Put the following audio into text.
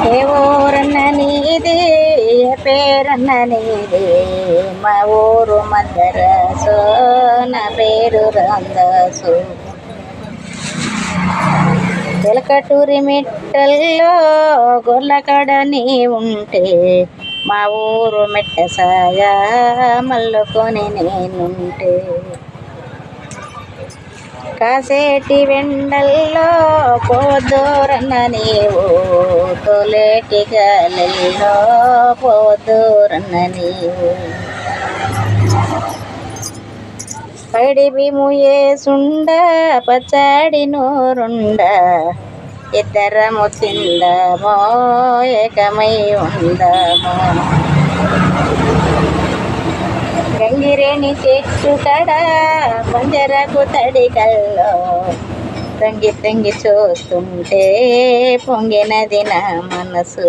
ఏ ఊరన్న నీది ఏ పేరన్న నీది మా ఊరు మద్దరాసు నా పేరు రాందాసు వెలకటూరి మిట్టల్లో గొర్లకడ నీ ఉంటే మా ఊరు మెట్ట సాయా మల్లుకొని నేనుంటే కాసేటి వెండల్లో పోదూరన్న నీవు తొలేటి గాలిలో పోదూరన్న నీవు పడి బిము ఏసుండ పచ్చడి నోరుండ ఇద్దరము తిందామో ఏకమై ఉందామో గంగిరేణి చెట్టు కడ పంజరకు తడికల్లో తంగి తంగి చూస్తుంటే పొంగినది నా మనసు.